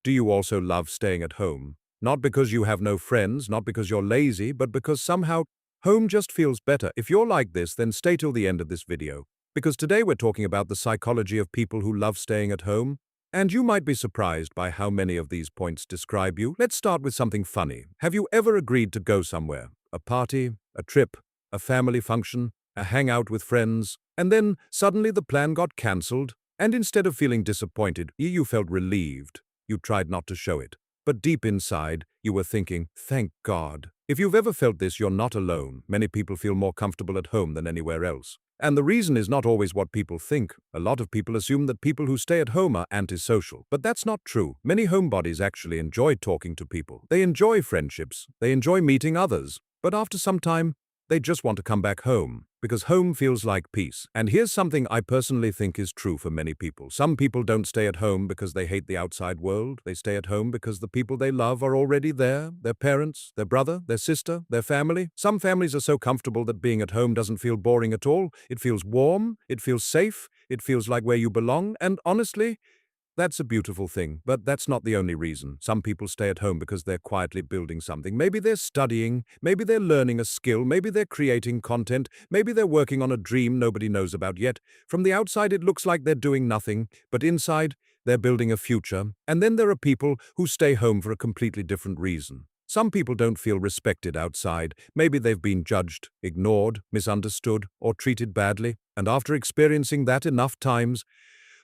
Do you also love staying at home? Not because you have no friends, not because you're lazy, but because somehow home just feels better. If you're like this, then stay till the end of this video. Because today we're talking about the psychology of people who love staying at home. And you might be surprised by how many of these points describe you. Let's start with something funny. Have you ever agreed to go somewhere? A party, a trip, a family function, a hangout with friends, and then suddenly the plan got cancelled, and instead of feeling disappointed, you felt relieved. You tried not to show it. But deep inside, you were thinking, thank God. If you've ever felt this, you're not alone. Many people feel more comfortable at home than anywhere else. And the reason is not always what people think. A lot of people assume that people who stay at home are antisocial. But that's not true. Many homebodies actually enjoy talking to people. They enjoy friendships. They enjoy meeting others. But after some time, they just want to come back home, because home feels like peace. And here's something I personally think is true for many people. Some people don't stay at home because they hate the outside world. They stay at home because the people they love are already there. Their parents, their brother, their sister, their family. Some families are so comfortable that being at home doesn't feel boring at all. It feels warm, it feels safe, it feels like where you belong. And honestly, that's a beautiful thing, but that's not the only reason. Some people stay at home because they're quietly building something. Maybe they're studying, maybe they're learning a skill, maybe they're creating content, maybe they're working on a dream nobody knows about yet. From the outside, it looks like they're doing nothing, but inside, they're building a future. And then there are people who stay home for a completely different reason. Some people don't feel respected outside. Maybe they've been judged, ignored, misunderstood, or treated badly. And after experiencing that enough times,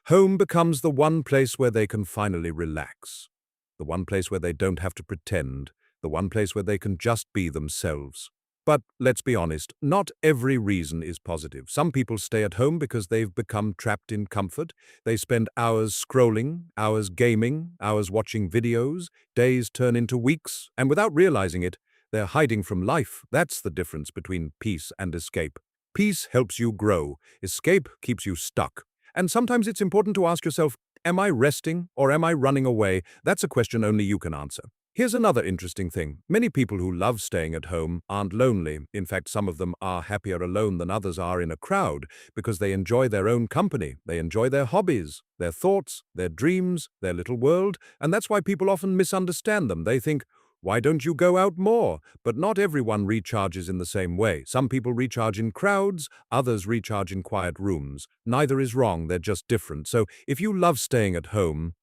home becomes the one place where they can finally relax, the one place where they don't have to pretend, the one place where they can just be themselves. But let's be honest, not every reason is positive. Some people stay at home because they've become trapped in comfort. They spend hours scrolling, hours gaming, hours watching videos, days turn into weeks, and without realizing it, they're hiding from life. That's the difference between peace and escape. Peace helps you grow. Escape keeps you stuck. And sometimes it's important to ask yourself, am I resting or am I running away? That's a question only you can answer. Here's another interesting thing. Many people who love staying at home aren't lonely. In fact, some of them are happier alone than others are in a crowd because they enjoy their own company. They enjoy their hobbies, their thoughts, their dreams, their little world. And that's why people often misunderstand them. They think, why don't you go out more? But not everyone recharges in the same way. Some people recharge in crowds, others recharge in quiet rooms. Neither is wrong, they're just different. So if you love staying at home,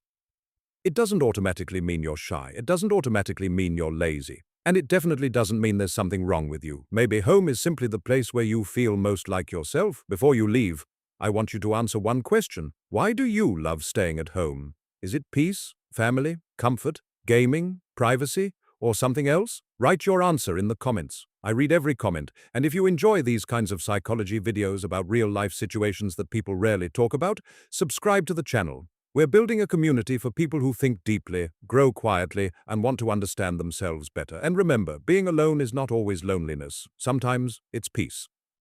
it doesn't automatically mean you're shy. It doesn't automatically mean you're lazy. And it definitely doesn't mean there's something wrong with you. Maybe home is simply the place where you feel most like yourself. Before you leave, I want you to answer one question. Why do you love staying at home? Is it peace, family, comfort, gaming, privacy, or something else? Write your answer in the comments. I read every comment, and if you enjoy these kinds of psychology videos about real-life situations that people rarely talk about, subscribe to the channel. We're building a community for people who think deeply, grow quietly, and want to understand themselves better. And remember, being alone is not always loneliness. Sometimes it's peace.